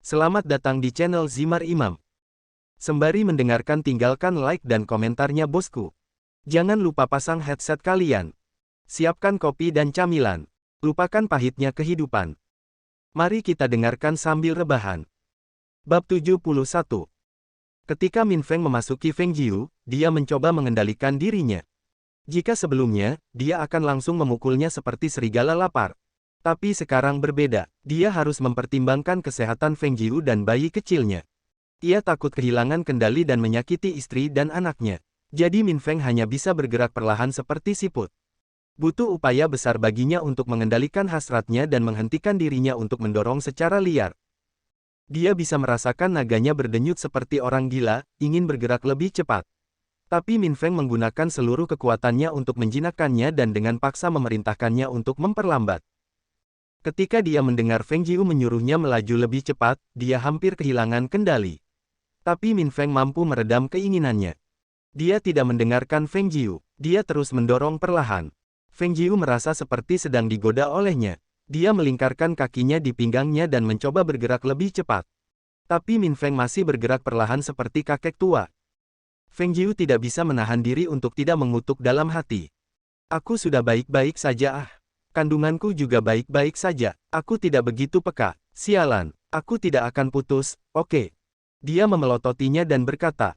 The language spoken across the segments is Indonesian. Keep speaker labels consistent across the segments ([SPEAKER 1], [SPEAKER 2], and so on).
[SPEAKER 1] Selamat datang di channel Zimar Imam. Sembari mendengarkan tinggalkan like dan komentarnya bosku. Jangan lupa pasang headset kalian. Siapkan kopi dan camilan. Lupakan pahitnya kehidupan. Mari kita dengarkan sambil rebahan. Bab 71. Ketika Min Feng memasuki Feng Jiu, dia mencoba mengendalikan dirinya. Jika sebelumnya, dia akan langsung memukulnya seperti serigala lapar. Tapi sekarang berbeda, dia harus mempertimbangkan kesehatan Feng Jiu dan bayi kecilnya. Ia takut kehilangan kendali dan menyakiti istri dan anaknya. Jadi Min Feng hanya bisa bergerak perlahan seperti siput. Butuh upaya besar baginya untuk mengendalikan hasratnya dan menghentikan dirinya untuk mendorong secara liar. Dia bisa merasakan naganya berdenyut seperti orang gila, ingin bergerak lebih cepat. Tapi Min Feng menggunakan seluruh kekuatannya untuk menjinakkannya dan dengan paksa memerintahkannya untuk memperlambat. Ketika dia mendengar Feng Jiu menyuruhnya melaju lebih cepat, dia hampir kehilangan kendali. Tapi Min Feng mampu meredam keinginannya. Dia tidak mendengarkan Feng Jiu, dia terus mendorong perlahan. Feng Jiu merasa seperti sedang digoda olehnya. Dia melingkarkan kakinya di pinggangnya dan mencoba bergerak lebih cepat. Tapi Min Feng masih bergerak perlahan seperti kakek tua. Feng Jiu tidak bisa menahan diri untuk tidak mengutuk dalam hati. Aku sudah baik-baik saja ah. Kandunganku juga baik-baik saja, aku tidak begitu peka, sialan, aku tidak akan putus, oke. Dia memelototinya dan berkata,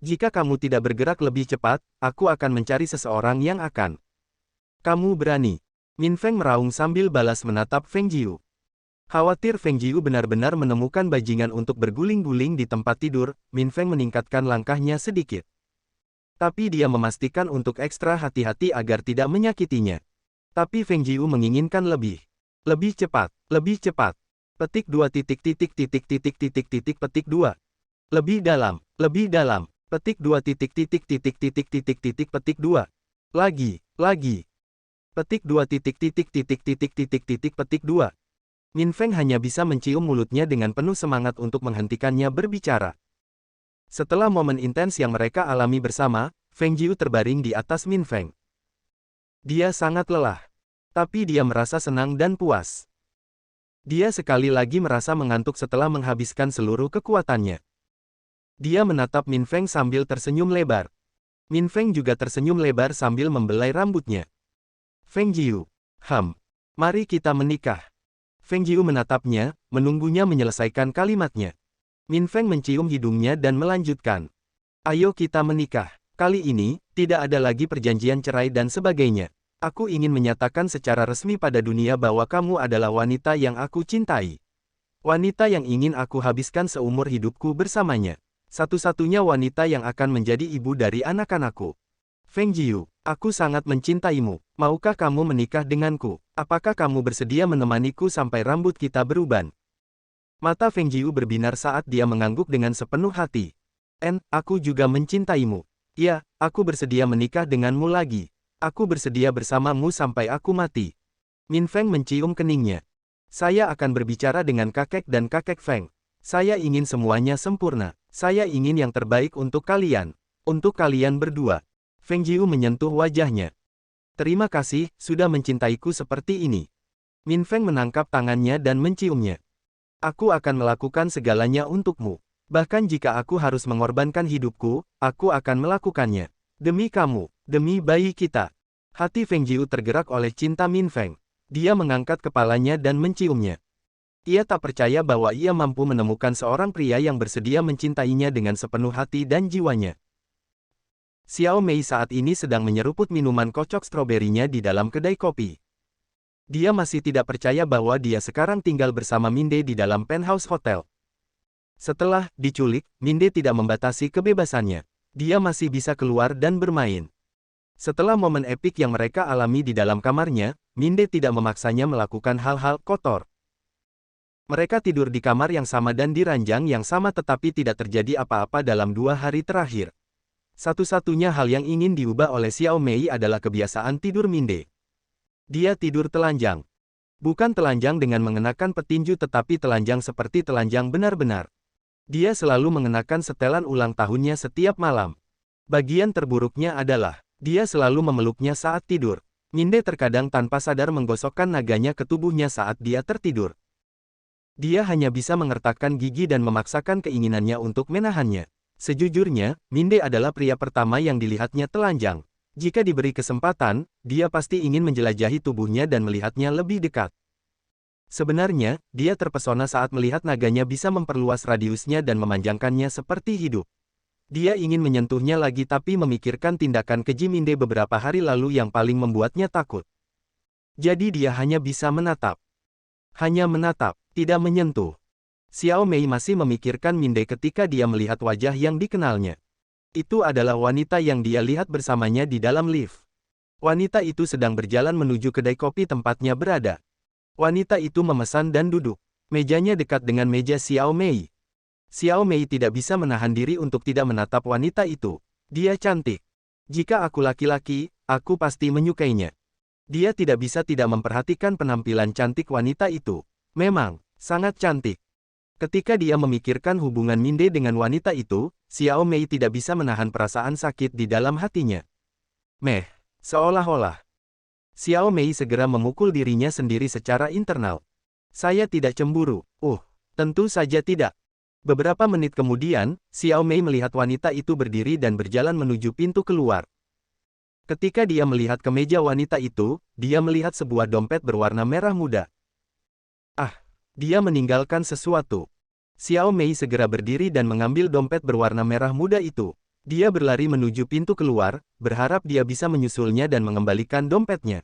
[SPEAKER 1] jika kamu tidak bergerak lebih cepat, aku akan mencari seseorang yang akan. Kamu berani. Min Feng meraung sambil balas menatap Feng Jiu. Khawatir Feng Jiu benar-benar menemukan bajingan untuk berguling-guling di tempat tidur, Min Feng meningkatkan langkahnya sedikit. Tapi dia memastikan untuk ekstra hati-hati agar tidak menyakitinya. Tapi Feng Jiu menginginkan lebih. Lebih cepat, lebih cepat. Petik 2 petik 2. Lebih dalam, petik 2 petik 2. Lagi. Petik 2 petik 2. Min Feng hanya bisa mencium mulutnya dengan penuh semangat untuk menghentikannya berbicara. Setelah momen intens yang mereka alami bersama, Feng Jiu terbaring di atas Min Feng. Dia sangat lelah. Tapi dia merasa senang dan puas. Dia sekali lagi merasa mengantuk setelah menghabiskan seluruh kekuatannya. Dia menatap Min Feng sambil tersenyum lebar. Min Feng juga tersenyum lebar sambil membelai rambutnya. Feng Jiu, mari kita menikah. Feng Jiu menatapnya, menunggunya menyelesaikan kalimatnya. Min Feng mencium hidungnya dan melanjutkan. Ayo kita menikah. Kali ini, tidak ada lagi perjanjian cerai dan sebagainya. Aku ingin menyatakan secara resmi pada dunia bahwa kamu adalah wanita yang aku cintai. Wanita yang ingin aku habiskan seumur hidupku bersamanya. Satu-satunya wanita yang akan menjadi ibu dari anak-anakku. Feng Jiu, aku sangat mencintaimu. Maukah kamu menikah denganku? Apakah kamu bersedia menemaniku sampai rambut kita beruban? Mata Feng Jiu berbinar saat dia mengangguk dengan sepenuh hati. Aku juga mencintaimu. Ya, aku bersedia menikah denganmu lagi. Aku bersedia bersamamu sampai aku mati. Min Feng mencium keningnya. Saya akan berbicara dengan kakek dan kakek Feng. Saya ingin semuanya sempurna. Saya ingin yang terbaik untuk kalian. Untuk kalian berdua. Feng Jiu menyentuh wajahnya. Terima kasih, sudah mencintaiku seperti ini. Min Feng menangkap tangannya dan menciumnya. Aku akan melakukan segalanya untukmu. Bahkan jika aku harus mengorbankan hidupku, aku akan melakukannya. Demi kamu, demi bayi kita. Hati Feng Jiu tergerak oleh cinta Min Feng. Dia mengangkat kepalanya dan menciumnya. Ia tak percaya bahwa ia mampu menemukan seorang pria yang bersedia mencintainya dengan sepenuh hati dan jiwanya. Xiao Mei saat ini sedang menyeruput minuman kocok stroberinya di dalam kedai kopi. Dia masih tidak percaya bahwa dia sekarang tinggal bersama Minde di dalam penthouse hotel. Setelah diculik, Minde tidak membatasi kebebasannya. Dia masih bisa keluar dan bermain. Setelah momen epik yang mereka alami di dalam kamarnya, Minde tidak memaksanya melakukan hal-hal kotor. Mereka tidur di kamar yang sama dan di ranjang yang sama tetapi tidak terjadi apa-apa dalam 2 hari terakhir. Satu-satunya hal yang ingin diubah oleh Xiao Mei adalah kebiasaan tidur Minde. Dia tidur telanjang. Bukan telanjang dengan mengenakan petinju tetapi telanjang seperti telanjang benar-benar. Dia selalu mengenakan setelan ulang tahunnya setiap malam. Bagian terburuknya adalah, dia selalu memeluknya saat tidur. Minde terkadang tanpa sadar menggosokkan naganya ke tubuhnya saat dia tertidur. Dia hanya bisa mengertakkan gigi dan memaksakan keinginannya untuk menahannya. Sejujurnya, Minde adalah pria pertama yang dilihatnya telanjang. Jika diberi kesempatan, dia pasti ingin menjelajahi tubuhnya dan melihatnya lebih dekat. Sebenarnya, dia terpesona saat melihat naganya bisa memperluas radiusnya dan memanjangkannya seperti hidup. Dia ingin menyentuhnya lagi tapi memikirkan tindakan keji Minde beberapa hari lalu yang paling membuatnya takut. Jadi dia hanya bisa menatap. Hanya menatap, tidak menyentuh. Xiao Mei masih memikirkan Minde ketika dia melihat wajah yang dikenalnya. Itu adalah wanita yang dia lihat bersamanya di dalam lift. Wanita itu sedang berjalan menuju kedai kopi tempatnya berada. Wanita itu memesan dan duduk. Mejanya dekat dengan meja Xiao Mei. Xiao Mei tidak bisa menahan diri untuk tidak menatap wanita itu. Dia cantik. Jika aku laki-laki, aku pasti menyukainya. Dia tidak bisa tidak memperhatikan penampilan cantik wanita itu. Memang, sangat cantik. Ketika dia memikirkan hubungan Minde dengan wanita itu, Xiao Mei tidak bisa menahan perasaan sakit di dalam hatinya. Seolah-olah. Xiao Mei segera memukul dirinya sendiri secara internal. Saya tidak cemburu. Tentu saja tidak. Beberapa menit kemudian, Xiao Mei melihat wanita itu berdiri dan berjalan menuju pintu keluar. Ketika dia melihat ke meja wanita itu, dia melihat sebuah dompet berwarna merah muda. Dia meninggalkan sesuatu. Xiao Mei segera berdiri dan mengambil dompet berwarna merah muda itu. Dia berlari menuju pintu keluar, berharap dia bisa menyusulnya dan mengembalikan dompetnya.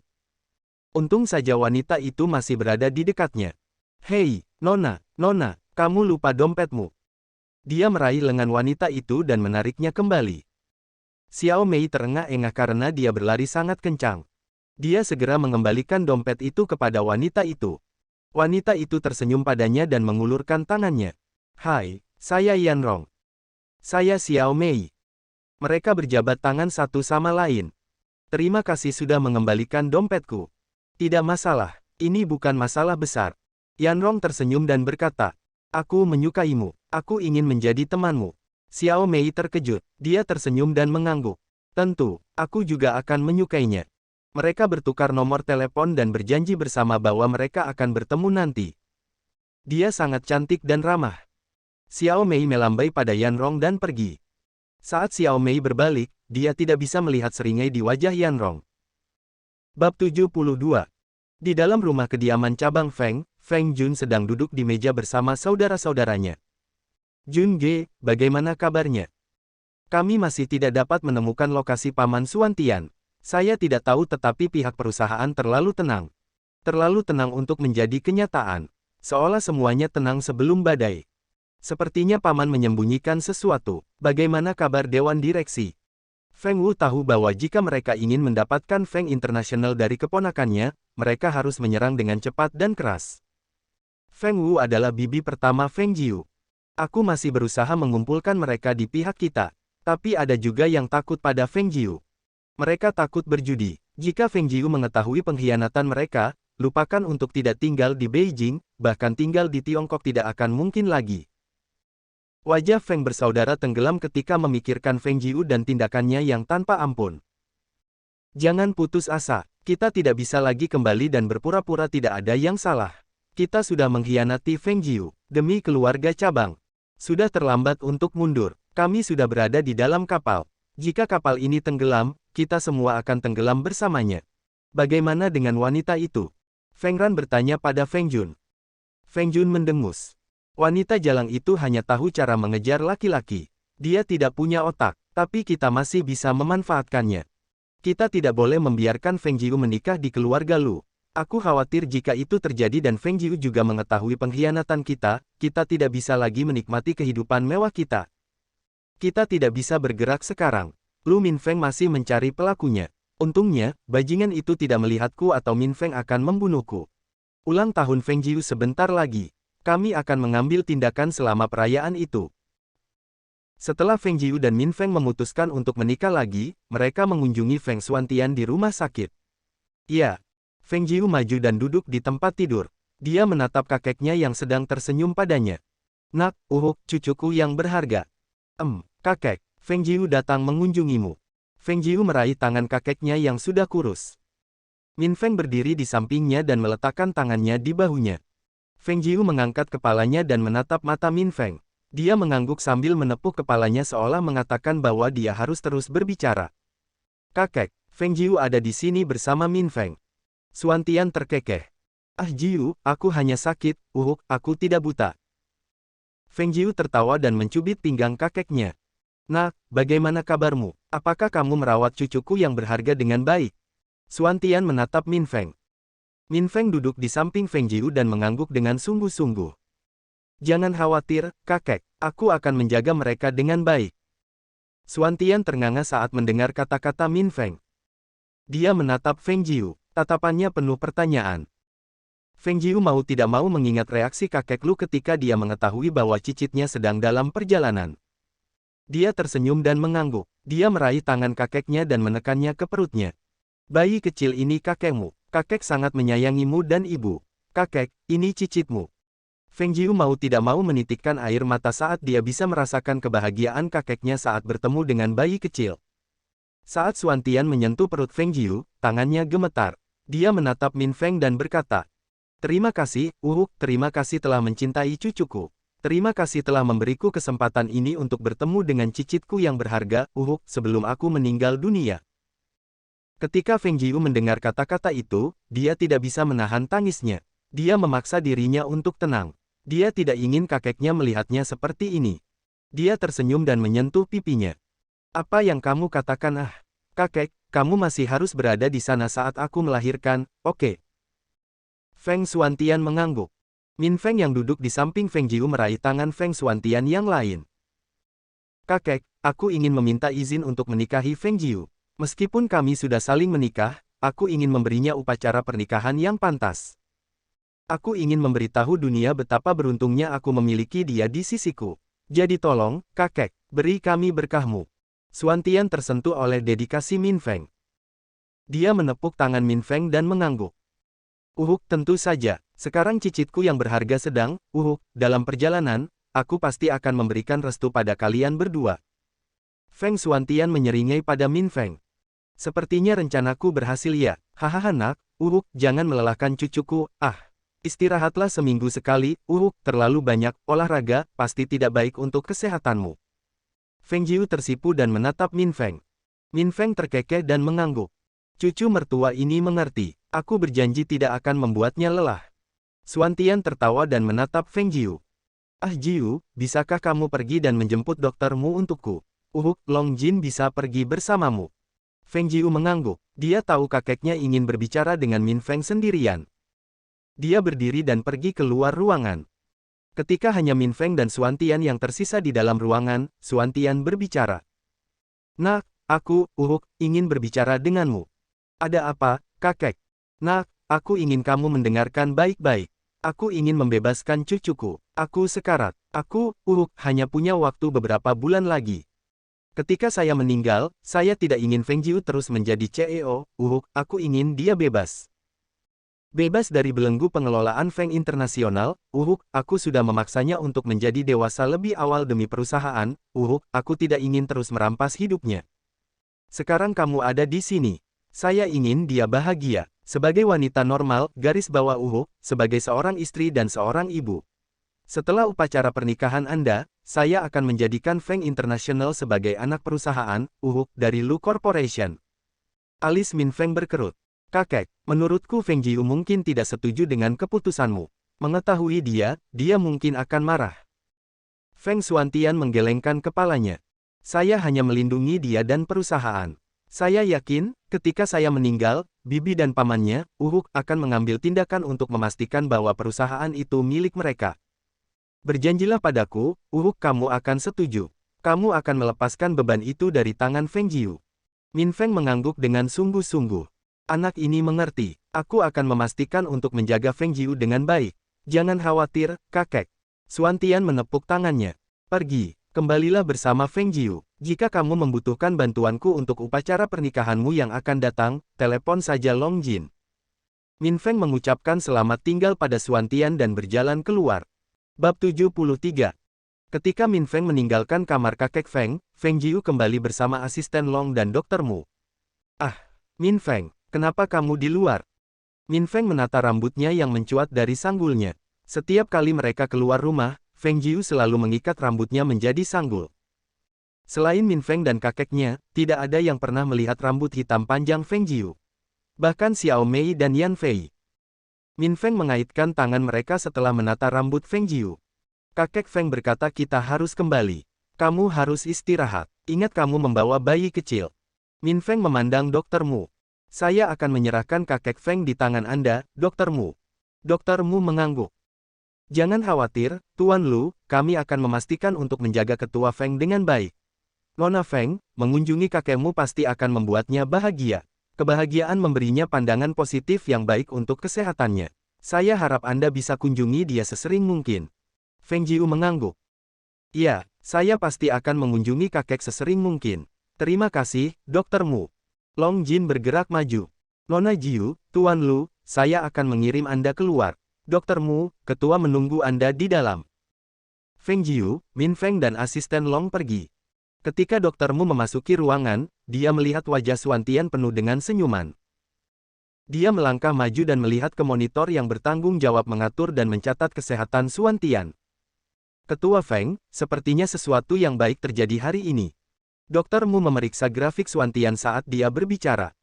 [SPEAKER 1] Untung saja wanita itu masih berada di dekatnya. Hei, Nona, kamu lupa dompetmu. Dia meraih lengan wanita itu dan menariknya kembali. Xiao Mei terengah-engah karena dia berlari sangat kencang. Dia segera mengembalikan dompet itu kepada wanita itu. Wanita itu tersenyum padanya dan mengulurkan tangannya. Hai, saya Yanrong. Saya Xiao Mei. Mereka berjabat tangan satu sama lain. Terima kasih sudah mengembalikan dompetku. Tidak masalah, ini bukan masalah besar. Yanrong tersenyum dan berkata, aku menyukaimu, aku ingin menjadi temanmu. Xiao Mei terkejut, dia tersenyum dan mengangguk. Tentu, aku juga akan menyukainya. Mereka bertukar nomor telepon dan berjanji bersama bahwa mereka akan bertemu nanti. Dia sangat cantik dan ramah. Xiao Mei melambai pada Yanrong dan pergi. Saat Xiao Mei berbalik, dia tidak bisa melihat seringai di wajah Yanrong. Bab 72. Di dalam rumah kediaman cabang Feng Jun sedang duduk di meja bersama saudara-saudaranya. Jun Ge, bagaimana kabarnya? Kami masih tidak dapat menemukan lokasi Paman Suantian. Saya tidak tahu tetapi pihak perusahaan terlalu tenang. Terlalu tenang untuk menjadi kenyataan. Seolah semuanya tenang sebelum badai. Sepertinya Paman menyembunyikan sesuatu. Bagaimana kabar Dewan Direksi? Feng Wu tahu bahwa jika mereka ingin mendapatkan Feng International dari keponakannya, mereka harus menyerang dengan cepat dan keras. Feng Wu adalah bibi pertama Feng Jiu. Aku masih berusaha mengumpulkan mereka di pihak kita. Tapi ada juga yang takut pada Feng Jiu. Mereka takut berjudi. Jika Feng Jiu mengetahui pengkhianatan mereka, lupakan untuk tidak tinggal di Beijing, bahkan tinggal di Tiongkok tidak akan mungkin lagi. Wajah Feng bersaudara tenggelam ketika memikirkan Feng Jiu dan tindakannya yang tanpa ampun. Jangan putus asa, kita tidak bisa lagi kembali dan berpura-pura tidak ada yang salah. Kita sudah mengkhianati Feng Jiu, demi keluarga cabang. Sudah terlambat untuk mundur, kami sudah berada di dalam kapal. Jika kapal ini tenggelam, kita semua akan tenggelam bersamanya. Bagaimana dengan wanita itu? Feng Ran bertanya pada Feng Jun. Feng Jun mendengus. Wanita jalang itu hanya tahu cara mengejar laki-laki. Dia tidak punya otak, tapi kita masih bisa memanfaatkannya. Kita tidak boleh membiarkan Feng Jiu menikah di keluarga Lu. Aku khawatir jika itu terjadi dan Feng Jiu juga mengetahui pengkhianatan kita tidak bisa lagi menikmati kehidupan mewah kita. Kita tidak bisa bergerak sekarang. Lu Minfeng masih mencari pelakunya. Untungnya, bajingan itu tidak melihatku atau Minfeng akan membunuhku. Ulang tahun Feng Jiu sebentar lagi. Kami akan mengambil tindakan selama perayaan itu. Setelah Feng Jiu dan Minfeng memutuskan untuk menikah lagi, mereka mengunjungi Feng Suantian di rumah sakit. Ya, Feng Jiu maju dan duduk di tempat tidur. Dia menatap kakeknya yang sedang tersenyum padanya. Nak, cucuku yang berharga. Kakek, Feng Jiu datang mengunjungimu. Feng Jiu meraih tangan kakeknya yang sudah kurus. Minfeng berdiri di sampingnya dan meletakkan tangannya di bahunya. Feng Jiu mengangkat kepalanya dan menatap mata Min Feng. Dia mengangguk sambil menepuk kepalanya seolah mengatakan bahwa dia harus terus berbicara. Kakek, Feng Jiu ada di sini bersama Min Feng. Xuan Tian terkekeh. Ah Jiu, aku hanya sakit, aku tidak buta. Feng Jiu tertawa dan mencubit pinggang kakeknya. Nak, bagaimana kabarmu? Apakah kamu merawat cucuku yang berharga dengan baik? Xuan Tian menatap Min Feng. Min Feng duduk di samping Feng Jiu dan mengangguk dengan sungguh-sungguh. Jangan khawatir, kakek, aku akan menjaga mereka dengan baik. Xuan Tian ternganga saat mendengar kata-kata Min Feng. Dia menatap Feng Jiu, tatapannya penuh pertanyaan. Feng Jiu mau tidak mau mengingat reaksi kakek Lu ketika dia mengetahui bahwa cicitnya sedang dalam perjalanan. Dia tersenyum dan mengangguk. Dia meraih tangan kakeknya dan menekannya ke perutnya. Bayi kecil ini kakekmu. Kakek sangat menyayangimu dan ibu. Kakek, ini cicitmu. Feng Jiu mau tidak mau menitikkan air mata saat dia bisa merasakan kebahagiaan kakeknya saat bertemu dengan bayi kecil. Saat Xuan Tian menyentuh perut Feng Jiu, tangannya gemetar. Dia menatap Min Feng dan berkata, terima kasih, terima kasih telah mencintai cucuku. Terima kasih telah memberiku kesempatan ini untuk bertemu dengan cicitku yang berharga, sebelum aku meninggal dunia. Ketika Feng Jiu mendengar kata-kata itu, dia tidak bisa menahan tangisnya. Dia memaksa dirinya untuk tenang. Dia tidak ingin kakeknya melihatnya seperti ini. Dia tersenyum dan menyentuh pipinya. Apa yang kamu katakan? Kakek, kamu masih harus berada di sana saat aku melahirkan, oke? Feng Xuan Tian mengangguk. Min Feng yang duduk di samping Feng Jiu meraih tangan Feng Xuan Tian yang lain. Kakek, aku ingin meminta izin untuk menikahi Feng Jiu. Meskipun kami sudah saling menikah, aku ingin memberinya upacara pernikahan yang pantas. Aku ingin memberitahu dunia betapa beruntungnya aku memiliki dia di sisiku. Jadi tolong, kakek, beri kami berkahmu. Xuan Tian tersentuh oleh dedikasi Min Feng. Dia menepuk tangan Min Feng dan mengangguk. Tentu saja, sekarang cicitku yang berharga sedang, dalam perjalanan, aku pasti akan memberikan restu pada kalian berdua. Feng Xuan Tian menyeringai pada Min Feng. Sepertinya rencanaku berhasil ya, hahaha nak, jangan melelahkan cucuku, istirahatlah seminggu sekali, terlalu banyak olahraga, pasti tidak baik untuk kesehatanmu. Feng Jiu tersipu dan menatap Min Feng. Min Feng terkekeh dan mengangguk. Cucu mertua ini mengerti, aku berjanji tidak akan membuatnya lelah. Xuan Tian tertawa dan menatap Feng Jiu. Jiu, bisakah kamu pergi dan menjemput doktermu untukku? Long Jin bisa pergi bersamamu. Feng Jiu mengangguk. Dia tahu kakeknya ingin berbicara dengan Min Feng sendirian. Dia berdiri dan pergi keluar ruangan. Ketika hanya Min Feng dan Xuan Tian yang tersisa di dalam ruangan, Xuan Tian berbicara. Nak, aku, ingin berbicara denganmu. Ada apa, kakek? Nak, aku ingin kamu mendengarkan baik-baik. Aku ingin membebaskan cucuku. Aku sekarat. Aku, hanya punya waktu beberapa bulan lagi. Ketika saya meninggal, saya tidak ingin Feng Jiu terus menjadi CEO, aku ingin dia bebas. Bebas dari belenggu pengelolaan Feng Internasional, aku sudah memaksanya untuk menjadi dewasa lebih awal demi perusahaan, aku tidak ingin terus merampas hidupnya. Sekarang kamu ada di sini. Saya ingin dia bahagia, sebagai wanita normal, garis bawah sebagai seorang istri dan seorang ibu. Setelah upacara pernikahan Anda, saya akan menjadikan Feng International sebagai anak perusahaan, dari Lu Corporation. Alis Min Feng berkerut. Kakek, menurutku Feng Jiu mungkin tidak setuju dengan keputusanmu. Mengetahui dia mungkin akan marah. Feng Xuan Tian menggelengkan kepalanya. Saya hanya melindungi dia dan perusahaan. Saya yakin, ketika saya meninggal, bibi dan pamannya, akan mengambil tindakan untuk memastikan bahwa perusahaan itu milik mereka. Berjanjilah padaku, kamu akan setuju. Kamu akan melepaskan beban itu dari tangan Feng Jiu. Min Feng mengangguk dengan sungguh-sungguh. Anak ini mengerti, aku akan memastikan untuk menjaga Feng Jiu dengan baik. Jangan khawatir, kakek. Xuan Tian menepuk tangannya. Pergi, kembalilah bersama Feng Jiu. Jika kamu membutuhkan bantuanku untuk upacara pernikahanmu yang akan datang, telepon saja Long Jin. Min Feng mengucapkan selamat tinggal pada Xuan Tian dan berjalan keluar. Bab 73. Ketika Min Feng meninggalkan kamar kakek Feng, Feng Jiu kembali bersama asisten Long dan Dr. Mu. Min Feng, kenapa kamu di luar? Min Feng menata rambutnya yang mencuat dari sanggulnya. Setiap kali mereka keluar rumah, Feng Jiu selalu mengikat rambutnya menjadi sanggul. Selain Min Feng dan kakeknya, tidak ada yang pernah melihat rambut hitam panjang Feng Jiu. Bahkan Xiao Mei dan Yan Fei. Min Feng mengaitkan tangan mereka setelah menata rambut Feng Jiu. Kakek Feng berkata kita harus kembali. Kamu harus istirahat. Ingat kamu membawa bayi kecil. Min Feng memandang Dr. Mu. Saya akan menyerahkan kakek Feng di tangan Anda, Dr. Mu. Dr. Mu mengangguk. Jangan khawatir, Tuan Lu, kami akan memastikan untuk menjaga ketua Feng dengan baik. Nona Feng, mengunjungi kakekmu pasti akan membuatnya bahagia. Kebahagiaan memberinya pandangan positif yang baik untuk kesehatannya. Saya harap Anda bisa kunjungi dia sesering mungkin. Feng Jiu mengangguk. Iya, saya pasti akan mengunjungi kakek sesering mungkin. Terima kasih, Dr. Mu. Long Jin bergerak maju. Nona Jiu, Tuan Lu, saya akan mengirim Anda keluar. Dr. Mu, ketua menunggu Anda di dalam. Feng Jiu, Min Feng dan asisten Long pergi. Ketika Dr. Mu memasuki ruangan, dia melihat wajah Xuantian penuh dengan senyuman. Dia melangkah maju dan melihat ke monitor yang bertanggung jawab mengatur dan mencatat kesehatan Xuantian. Ketua Feng, sepertinya sesuatu yang baik terjadi hari ini. Dr. Mu memeriksa grafik Xuantian saat dia berbicara.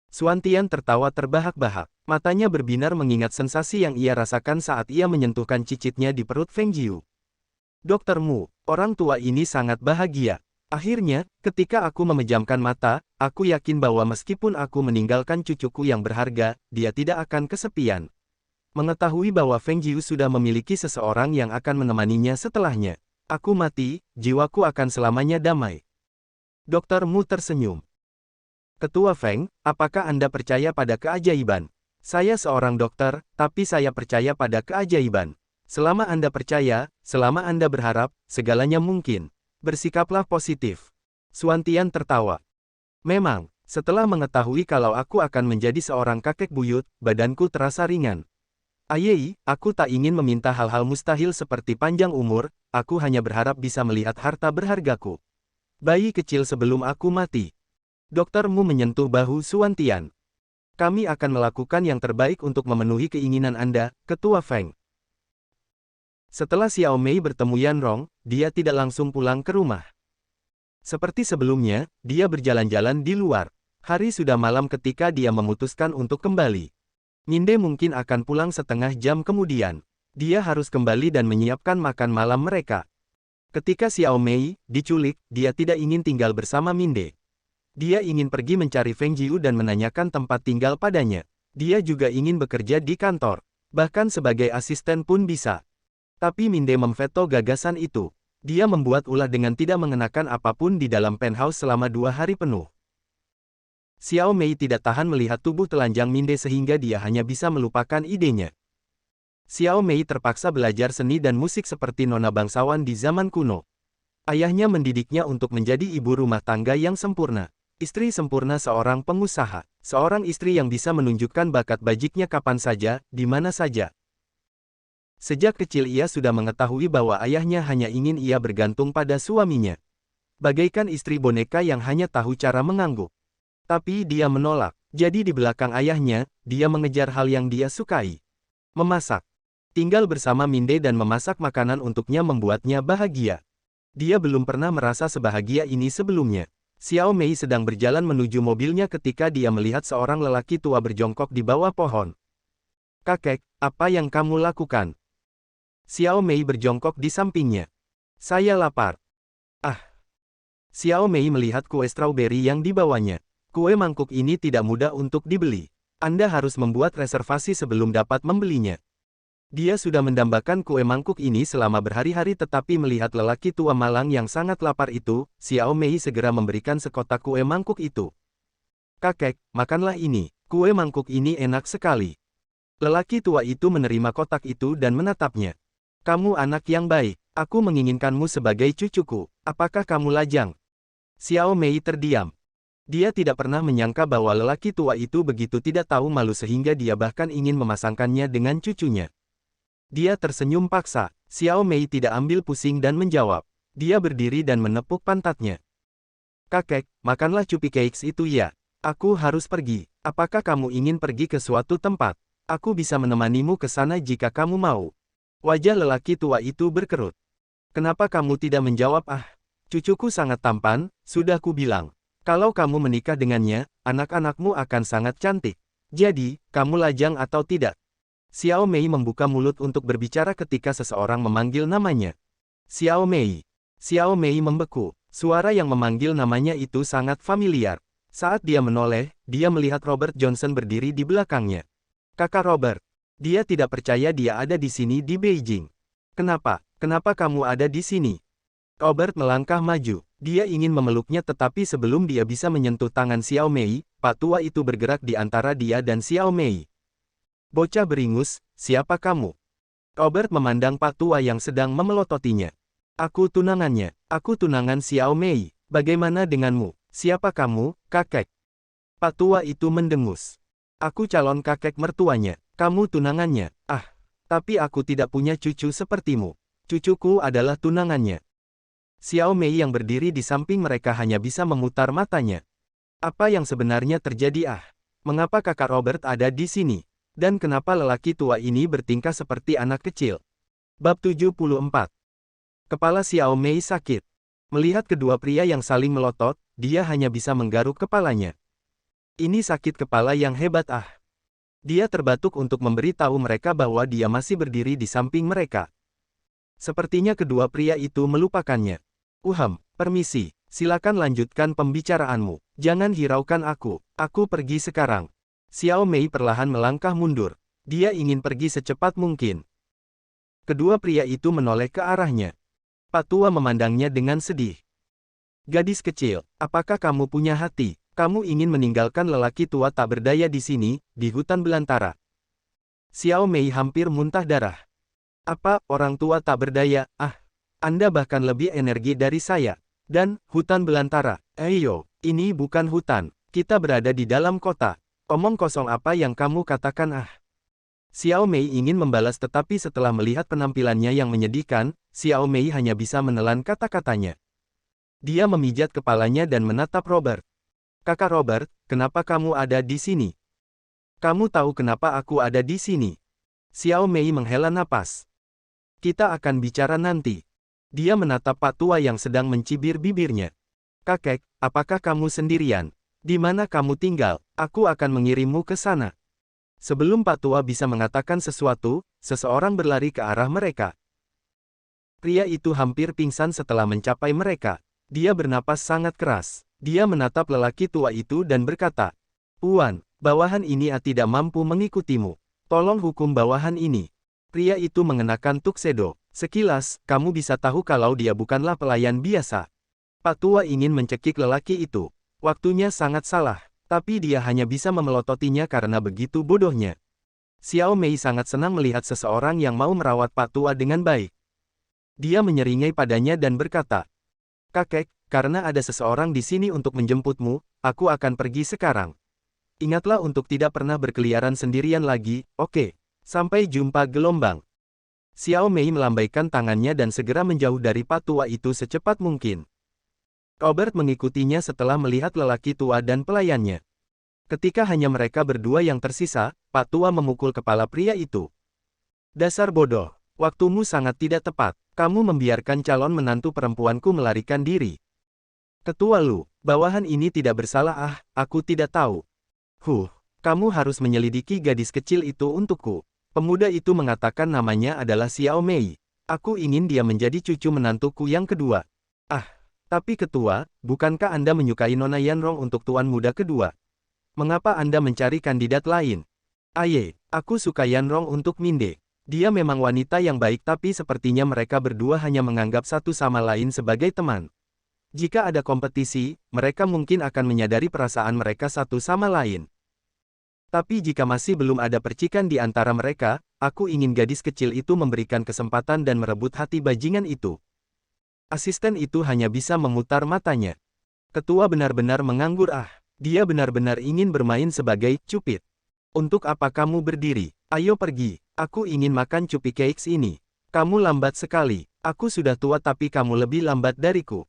[SPEAKER 1] Xuantian tertawa terbahak-bahak. Matanya berbinar mengingat sensasi yang ia rasakan saat ia menyentuhkan cicitnya di perut Feng Jiu. Dr. Mu, orang tua ini sangat bahagia. Akhirnya, ketika aku memejamkan mata, aku yakin bahwa meskipun aku meninggalkan cucuku yang berharga, dia tidak akan kesepian. Mengetahui bahwa Feng Jiu sudah memiliki seseorang yang akan menemaninya setelahnya. Aku mati, jiwaku akan selamanya damai. Dr. Mu tersenyum. Ketua Feng, apakah Anda percaya pada keajaiban? Saya seorang dokter, tapi saya percaya pada keajaiban. Selama Anda percaya, selama Anda berharap, segalanya mungkin. Bersikaplah positif. Xuantian tertawa. Memang, setelah mengetahui kalau aku akan menjadi seorang kakek buyut, badanku terasa ringan. Ayei, aku tak ingin meminta hal-hal mustahil seperti panjang umur, aku hanya berharap bisa melihat harta berhargaku. Bayi kecil sebelum aku mati. Dr. Mu menyentuh bahu Xuantian. Kami akan melakukan yang terbaik untuk memenuhi keinginan Anda, Ketua Feng. Setelah Xiao Mei bertemu Yan Rong, dia tidak langsung pulang ke rumah. Seperti sebelumnya, dia berjalan-jalan di luar. Hari sudah malam ketika dia memutuskan untuk kembali. Minde mungkin akan pulang setengah jam kemudian. Dia harus kembali dan menyiapkan makan malam mereka. Ketika Xiao Mei diculik, dia tidak ingin tinggal bersama Minde. Dia ingin pergi mencari Feng Jiu dan menanyakan tempat tinggal padanya. Dia juga ingin bekerja di kantor. Bahkan sebagai asisten pun bisa. Tapi Minde memveto gagasan itu. Dia membuat ulah dengan tidak mengenakan apapun di dalam penthouse selama 2 hari penuh. Xiao Mei tidak tahan melihat tubuh telanjang Minde sehingga dia hanya bisa melupakan idenya. Xiao Mei terpaksa belajar seni dan musik seperti nona bangsawan di zaman kuno. Ayahnya mendidiknya untuk menjadi ibu rumah tangga yang sempurna. Istri sempurna seorang pengusaha. Seorang istri yang bisa menunjukkan bakat bajiknya kapan saja, di mana saja. Sejak kecil ia sudah mengetahui bahwa ayahnya hanya ingin ia bergantung pada suaminya. Bagaikan istri boneka yang hanya tahu cara mengangguk. Tapi dia menolak. Jadi di belakang ayahnya, dia mengejar hal yang dia sukai. Memasak. Tinggal bersama Minde dan memasak makanan untuknya membuatnya bahagia. Dia belum pernah merasa sebahagia ini sebelumnya. Xiao Mei sedang berjalan menuju mobilnya ketika dia melihat seorang lelaki tua berjongkok di bawah pohon. Kakek, apa yang kamu lakukan? Xiao Mei berjongkok di sampingnya. Saya lapar. Ah. Xiao Mei melihat kue strawberry yang dibawanya. Kue mangkuk ini tidak mudah untuk dibeli. Anda harus membuat reservasi sebelum dapat membelinya. Dia sudah mendambakan kue mangkuk ini selama berhari-hari tetapi melihat lelaki tua malang yang sangat lapar itu, Xiao Mei segera memberikan sekotak kue mangkuk itu. Kakek, makanlah ini. Kue mangkuk ini enak sekali. Lelaki tua itu menerima kotak itu dan menatapnya. Kamu anak yang baik. Aku menginginkanmu sebagai cucuku. Apakah kamu lajang? Xiao Mei terdiam. Dia tidak pernah menyangka bahwa lelaki tua itu begitu tidak tahu malu sehingga dia bahkan ingin memasangkannya dengan cucunya. Dia tersenyum paksa. Xiao Mei tidak ambil pusing dan menjawab. Dia berdiri dan menepuk pantatnya. Kakek, makanlah cupi cakes itu ya. Aku harus pergi. Apakah kamu ingin pergi ke suatu tempat? Aku bisa menemanimu ke sana jika kamu mau. Wajah lelaki tua itu berkerut. Kenapa kamu tidak menjawab? Cucuku sangat tampan, sudah ku bilang. Kalau kamu menikah dengannya, anak-anakmu akan sangat cantik. Jadi, kamu lajang atau tidak? Xiao Mei membuka mulut untuk berbicara ketika seseorang memanggil namanya. Xiao Mei. Xiao Mei membeku. Suara yang memanggil namanya itu sangat familiar. Saat dia menoleh, dia melihat Robert Johnson berdiri di belakangnya. Kakak Robert. Dia tidak percaya dia ada di sini di Beijing. Kenapa? Kenapa kamu ada di sini? Robert melangkah maju. Dia ingin memeluknya tetapi sebelum dia bisa menyentuh tangan Xiao Mei, Pak Tua itu bergerak di antara dia dan Xiao Mei. Bocah beringus, siapa kamu? Robert memandang Pak Tua yang sedang memelototinya. Aku tunangannya. Aku tunangan Xiao Mei. Bagaimana denganmu? Siapa kamu, kakek? Pak Tua itu mendengus. Aku calon kakek mertuanya. Kamu tunangannya. Tapi aku tidak punya cucu sepertimu. Cucuku adalah tunangannya. Xiao Mei yang berdiri di samping mereka hanya bisa memutar matanya. Apa yang sebenarnya terjadi? Mengapa kakak Robert ada di sini? Dan kenapa lelaki tua ini bertingkah seperti anak kecil? Bab 74. Kepala Xiao Mei sakit. Melihat kedua pria yang saling melotot, dia hanya bisa menggaruk kepalanya. Ini sakit kepala yang hebat. Dia terbatuk untuk memberitahu mereka bahwa dia masih berdiri di samping mereka. Sepertinya kedua pria itu melupakannya. Permisi, silakan lanjutkan pembicaraanmu. Jangan hiraukan aku. Aku pergi sekarang. Xiao Mei perlahan melangkah mundur. Dia ingin pergi secepat mungkin. Kedua pria itu menoleh ke arahnya. Pak Tua memandangnya dengan sedih. Gadis kecil, apakah kamu punya hati? Kamu ingin meninggalkan lelaki tua tak berdaya di sini, di hutan belantara. Xiao Mei hampir muntah darah. Apa, orang tua tak berdaya? Anda bahkan lebih energi dari saya. Dan, hutan belantara. Ayo, ini bukan hutan. Kita berada di dalam kota. Omong kosong apa yang kamu katakan? Xiao Mei ingin membalas tetapi setelah melihat penampilannya yang menyedihkan, Xiao Mei hanya bisa menelan kata-katanya. Dia memijat kepalanya dan menatap Robert. Kakak Robert, kenapa kamu ada di sini? Kamu tahu kenapa aku ada di sini? Xiao Mei menghela napas. Kita akan bicara nanti. Dia menatap Pak Tua yang sedang mencibir bibirnya. Kakek, apakah kamu sendirian? Di mana kamu tinggal? Aku akan mengirimmu ke sana. Sebelum Pak Tua bisa mengatakan sesuatu, seseorang berlari ke arah mereka. Pria itu hampir pingsan setelah mencapai mereka. Dia bernapas sangat keras. Dia menatap lelaki tua itu dan berkata, Puan, bawahan ini tidak mampu mengikutimu. Tolong hukum bawahan ini. Pria itu mengenakan tuxedo. Sekilas, kamu bisa tahu kalau dia bukanlah pelayan biasa. Pak Tua ingin mencekik lelaki itu. Waktunya sangat salah, tapi dia hanya bisa memelototinya karena begitu bodohnya. Xiao Mei sangat senang melihat seseorang yang mau merawat Pak Tua dengan baik. Dia menyeringai padanya dan berkata, Kakek, karena ada seseorang di sini untuk menjemputmu, aku akan pergi sekarang. Ingatlah untuk tidak pernah berkeliaran sendirian lagi, oke? Sampai jumpa gelombang. Xiao Mei melambaikan tangannya dan segera menjauh dari Pak Tua itu secepat mungkin. Robert mengikutinya setelah melihat lelaki tua dan pelayannya. Ketika hanya mereka berdua yang tersisa, Pak Tua memukul kepala pria itu. Dasar bodoh, waktumu sangat tidak tepat. Kamu membiarkan calon menantu perempuanku melarikan diri. Ketua Lu, bawahan ini tidak bersalah. Aku tidak tahu. Kamu harus menyelidiki gadis kecil itu untukku. Pemuda itu mengatakan namanya adalah Xiao Mei. Aku ingin dia menjadi cucu menantuku yang kedua. Tapi ketua, bukankah Anda menyukai Nona Yanrong untuk tuan muda kedua? Mengapa Anda mencari kandidat lain? Aku suka Yanrong untuk Minde. Dia memang wanita yang baik tapi sepertinya mereka berdua hanya menganggap satu sama lain sebagai teman. Jika ada kompetisi, mereka mungkin akan menyadari perasaan mereka satu sama lain. Tapi jika masih belum ada percikan di antara mereka, aku ingin gadis kecil itu memberikan kesempatan dan merebut hati bajingan itu. Asisten itu hanya bisa memutar matanya. Ketua benar-benar menganggur. Dia benar-benar ingin bermain sebagai cupid. Untuk apa kamu berdiri? Ayo pergi. Aku ingin makan cupcakes ini. Kamu lambat sekali. Aku sudah tua tapi kamu lebih lambat dariku.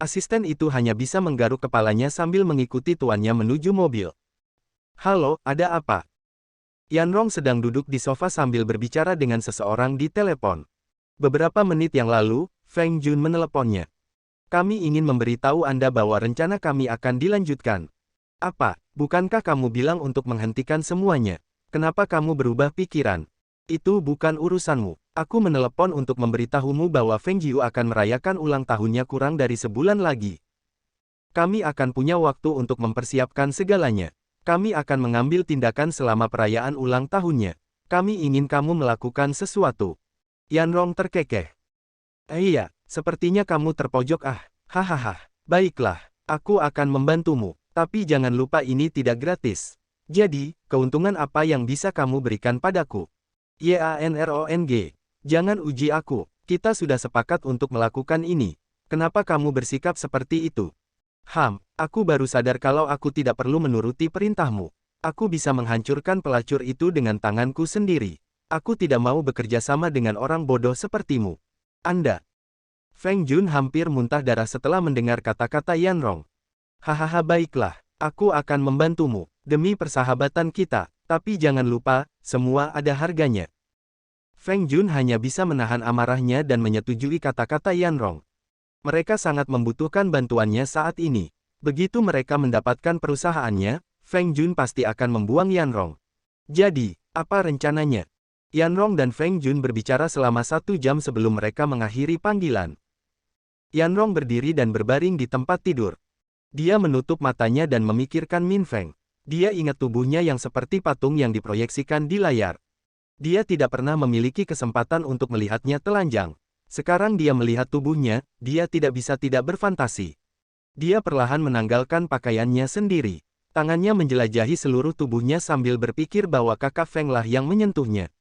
[SPEAKER 1] Asisten itu hanya bisa menggaruk kepalanya sambil mengikuti tuannya menuju mobil. Halo, ada apa? Yanrong sedang duduk di sofa sambil berbicara dengan seseorang di telepon. Beberapa menit yang lalu, Feng Jun meneleponnya. Kami ingin memberitahu Anda bahwa rencana kami akan dilanjutkan. Apa, bukankah kamu bilang untuk menghentikan semuanya? Kenapa kamu berubah pikiran? Itu bukan urusanmu. Aku menelepon untuk memberitahumu bahwa Feng Jiu akan merayakan ulang tahunnya kurang dari sebulan lagi. Kami akan punya waktu untuk mempersiapkan segalanya. Kami akan mengambil tindakan selama perayaan ulang tahunnya. Kami ingin kamu melakukan sesuatu. Yanrong terkekeh. Iya, sepertinya kamu terpojok hahaha. Baiklah, aku akan membantumu. Tapi jangan lupa ini tidak gratis. Jadi, keuntungan apa yang bisa kamu berikan padaku? Yanrong. Jangan uji aku. Kita sudah sepakat untuk melakukan ini. Kenapa kamu bersikap seperti itu? Aku baru sadar kalau aku tidak perlu menuruti perintahmu. Aku bisa menghancurkan pelacur itu dengan tanganku sendiri. Aku tidak mau bekerja sama dengan orang bodoh sepertimu. Anda. Feng Jun hampir muntah darah setelah mendengar kata-kata Yanrong. Hahaha, baiklah. Aku akan membantumu. Demi persahabatan kita. Tapi jangan lupa, semua ada harganya. Feng Jun hanya bisa menahan amarahnya dan menyetujui kata-kata Yanrong. Mereka sangat membutuhkan bantuannya saat ini. Begitu mereka mendapatkan perusahaannya, Feng Jun pasti akan membuang Yanrong. Jadi, apa rencananya? Yanrong dan Feng Jun berbicara selama 1 jam sebelum mereka mengakhiri panggilan. Yanrong berdiri dan berbaring di tempat tidur. Dia menutup matanya dan memikirkan Min Feng. Dia ingat tubuhnya yang seperti patung yang diproyeksikan di layar. Dia tidak pernah memiliki kesempatan untuk melihatnya telanjang. Sekarang dia melihat tubuhnya, dia tidak bisa tidak berfantasi. Dia perlahan menanggalkan pakaiannya sendiri. Tangannya menjelajahi seluruh tubuhnya sambil berpikir bahwa kakak Feng lah yang menyentuhnya.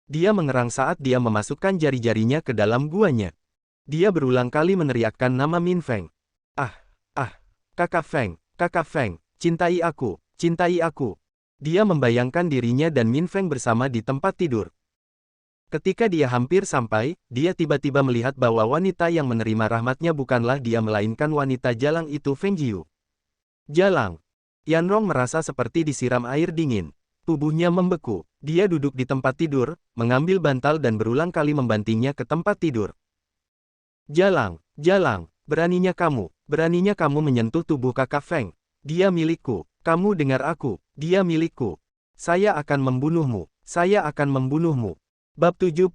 [SPEAKER 1] Dia mengerang saat dia memasukkan jari-jarinya ke dalam guanya. Dia berulang kali meneriakkan nama Min Feng. Kakak Feng, cintai aku, cintai aku. Dia membayangkan dirinya dan Min Feng bersama di tempat tidur. Ketika dia hampir sampai, dia tiba-tiba melihat bahwa wanita yang menerima rahmatnya bukanlah dia melainkan wanita jalang itu Feng Jiu. Jalang. Yanrong merasa seperti disiram air dingin. Tubuhnya membeku. Dia duduk di tempat tidur, mengambil bantal dan berulang kali membantingnya ke tempat tidur. Jalang, beraninya kamu menyentuh tubuh kakak Feng. Dia milikku, kamu dengar aku, dia milikku. Saya akan membunuhmu. Bab 75.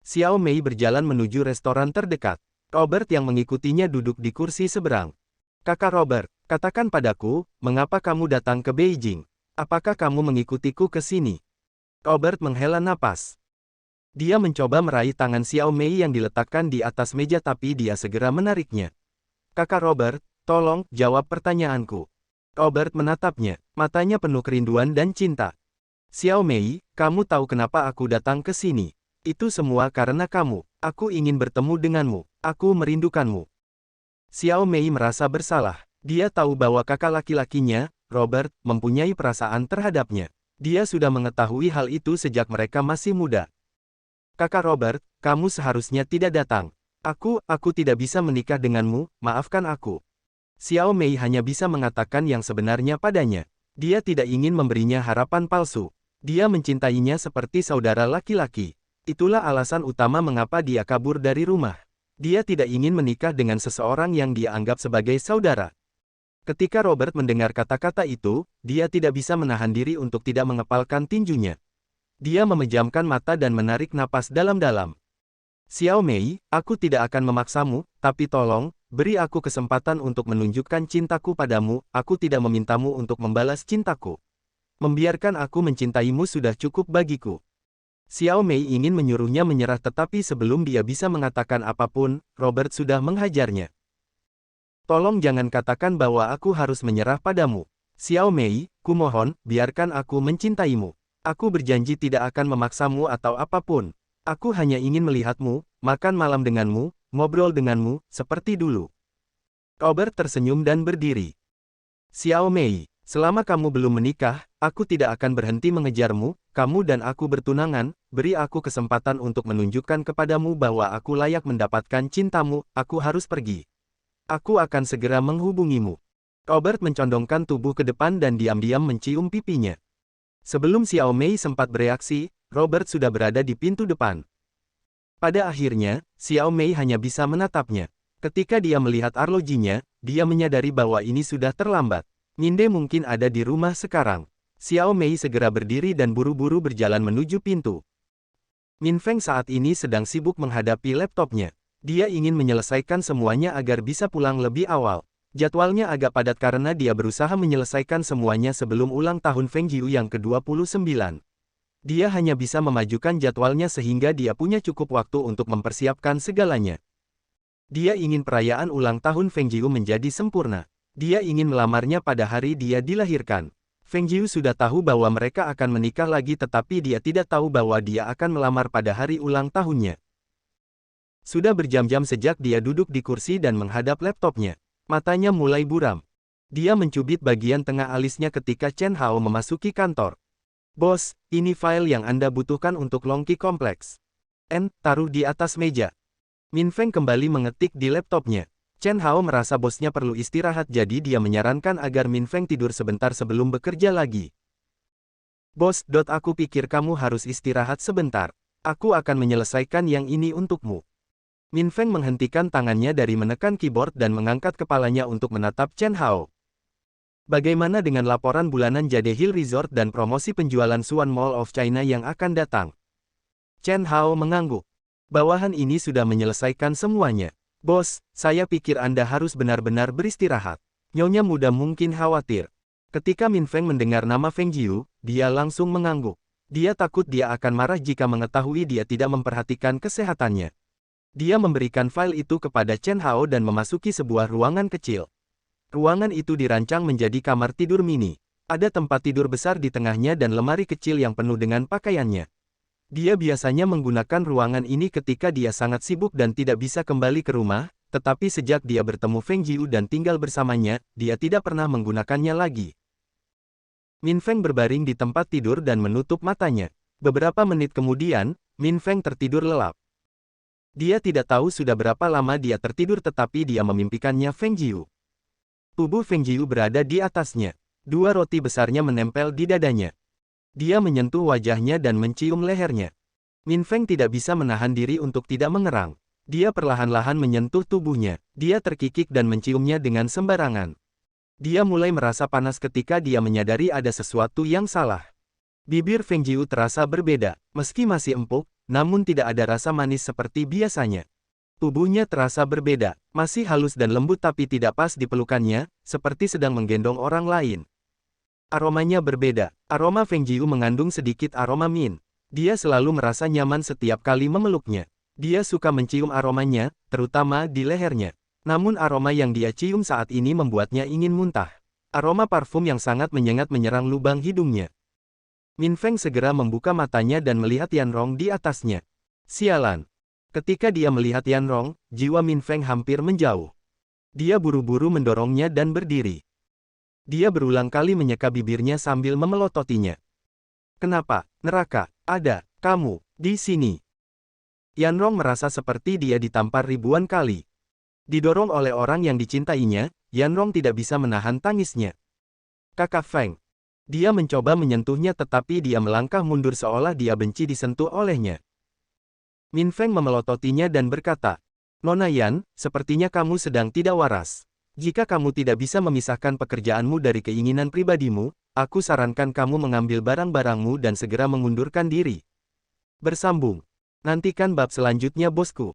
[SPEAKER 1] Xiao Mei berjalan menuju restoran terdekat. Robert yang mengikutinya duduk di kursi seberang. Kakak Robert, katakan padaku, mengapa kamu datang ke Beijing? Apakah kamu mengikutiku ke sini? Robert menghela napas. Dia mencoba meraih tangan Xiao Mei yang diletakkan di atas meja tapi dia segera menariknya. Kakak Robert, tolong jawab pertanyaanku. Robert menatapnya, matanya penuh kerinduan dan cinta. Xiao Mei, kamu tahu kenapa aku datang ke sini? Itu semua karena kamu. Aku ingin bertemu denganmu. Aku merindukanmu. Xiao Mei merasa bersalah. Dia tahu bahwa kakak laki-lakinya, Robert, mempunyai perasaan terhadapnya. Dia sudah mengetahui hal itu sejak mereka masih muda. Kakak Robert, kamu seharusnya tidak datang. Aku tidak bisa menikah denganmu, maafkan aku. Xiao Mei hanya bisa mengatakan yang sebenarnya padanya. Dia tidak ingin memberinya harapan palsu. Dia mencintainya seperti saudara laki-laki. Itulah alasan utama mengapa dia kabur dari rumah. Dia tidak ingin menikah dengan seseorang yang dia anggap sebagai saudara. Ketika Robert mendengar kata-kata itu, dia tidak bisa menahan diri untuk tidak mengepalkan tinjunya. Dia memejamkan mata dan menarik napas dalam-dalam. Xiao Mei, aku tidak akan memaksamu, tapi tolong, beri aku kesempatan untuk menunjukkan cintaku padamu, aku tidak memintamu untuk membalas cintaku. Membiarkan aku mencintaimu sudah cukup bagiku. Xiao Mei ingin menyuruhnya menyerah tetapi sebelum dia bisa mengatakan apapun, Robert sudah menghajarnya. Tolong jangan katakan bahwa aku harus menyerah padamu. Xiao Mei, kumohon, biarkan aku mencintaimu. Aku berjanji tidak akan memaksamu atau apapun. Aku hanya ingin melihatmu, makan malam denganmu, ngobrol denganmu, seperti dulu. Robert tersenyum dan berdiri. Xiao Mei, selama kamu belum menikah, aku tidak akan berhenti mengejarmu, kamu dan aku bertunangan, beri aku kesempatan untuk menunjukkan kepadamu bahwa aku layak mendapatkan cintamu, aku harus pergi. Aku akan segera menghubungimu. Robert mencondongkan tubuh ke depan dan diam-diam mencium pipinya. Sebelum Xiao Mei sempat bereaksi, Robert sudah berada di pintu depan. Pada akhirnya, Xiao Mei hanya bisa menatapnya. Ketika dia melihat arlojinya, dia menyadari bahwa ini sudah terlambat. Minde mungkin ada di rumah sekarang. Xiao Mei segera berdiri dan buru-buru berjalan menuju pintu. Min Feng saat ini sedang sibuk menghadapi laptopnya. Dia ingin menyelesaikan semuanya agar bisa pulang lebih awal. Jadwalnya agak padat karena dia berusaha menyelesaikan semuanya sebelum ulang tahun Feng Jiu yang ke-29. Dia hanya bisa memajukan jadwalnya sehingga dia punya cukup waktu untuk mempersiapkan segalanya. Dia ingin perayaan ulang tahun Feng Jiu menjadi sempurna. Dia ingin melamarnya pada hari dia dilahirkan. Feng Jiu sudah tahu bahwa mereka akan menikah lagi tetapi dia tidak tahu bahwa dia akan melamar pada hari ulang tahunnya. Sudah berjam-jam sejak dia duduk di kursi dan menghadap laptopnya. Matanya mulai buram. Dia mencubit bagian tengah alisnya ketika Chen Hao memasuki kantor. "Bos, ini file yang Anda butuhkan untuk Longqi Kompleks." Taruh di atas meja. Min Feng kembali mengetik di laptopnya. Chen Hao merasa bosnya perlu istirahat jadi dia menyarankan agar Min Feng tidur sebentar sebelum bekerja lagi. "Bos, aku pikir kamu harus istirahat sebentar. Aku akan menyelesaikan yang ini untukmu." Min Feng menghentikan tangannya dari menekan keyboard dan mengangkat kepalanya untuk menatap Chen Hao. "Bagaimana dengan laporan bulanan Jade Hill Resort dan promosi penjualan Swan Mall of China yang akan datang?" Chen Hao mengangguk. "Bawahan ini sudah menyelesaikan semuanya. Bos, saya pikir Anda harus benar-benar beristirahat." Nyonya muda mungkin khawatir. Ketika Min Feng mendengar nama Feng Jiu, dia langsung mengangguk. Dia takut dia akan marah jika mengetahui dia tidak memperhatikan kesehatannya. Dia memberikan file itu kepada Chen Hao dan memasuki sebuah ruangan kecil. Ruangan itu dirancang menjadi kamar tidur mini. Ada tempat tidur besar di tengahnya dan lemari kecil yang penuh dengan pakaiannya. Dia biasanya menggunakan ruangan ini ketika dia sangat sibuk dan tidak bisa kembali ke rumah, tetapi sejak dia bertemu Feng Jiu dan tinggal bersamanya, dia tidak pernah menggunakannya lagi. Min Feng berbaring di tempat tidur dan menutup matanya. Beberapa menit kemudian, Min Feng tertidur lelap. Dia tidak tahu sudah berapa lama dia tertidur tetapi dia memimpikannya Feng Jiu. Tubuh Feng Jiu berada di atasnya. Dua roti besarnya menempel di dadanya. Dia menyentuh wajahnya dan mencium lehernya. Min Feng tidak bisa menahan diri untuk tidak mengerang. Dia perlahan-lahan menyentuh tubuhnya. Dia terkikik dan menciumnya dengan sembarangan. Dia mulai merasa panas ketika dia menyadari ada sesuatu yang salah. Bibir Feng Jiu terasa berbeda, meski masih empuk, namun tidak ada rasa manis seperti biasanya. Tubuhnya terasa berbeda, masih halus dan lembut tapi tidak pas di pelukannya, seperti sedang menggendong orang lain. Aromanya berbeda, aroma Feng Jiu mengandung sedikit aroma mint. Dia selalu merasa nyaman setiap kali memeluknya. Dia suka mencium aromanya, terutama di lehernya. Namun aroma yang dia cium saat ini membuatnya ingin muntah. Aroma parfum yang sangat menyengat menyerang lubang hidungnya. Min Feng segera membuka matanya dan melihat Yanrong di atasnya. Sialan. Ketika dia melihat Yanrong, jiwa Min Feng hampir menjauh. Dia buru-buru mendorongnya dan berdiri. Dia berulang kali menyeka bibirnya sambil memelototinya. "Kenapa, neraka, ada kamu di sini?" Yanrong merasa seperti dia ditampar ribuan kali. Didorong oleh orang yang dicintainya, Yanrong tidak bisa menahan tangisnya. "Kakak Feng." Dia mencoba menyentuhnya tetapi dia melangkah mundur seolah dia benci disentuh olehnya. Min Feng memelototinya dan berkata, "Nona Yan, sepertinya kamu sedang tidak waras. Jika kamu tidak bisa memisahkan pekerjaanmu dari keinginan pribadimu, aku sarankan kamu mengambil barang-barangmu dan segera mengundurkan diri." Bersambung. Nantikan bab selanjutnya bosku.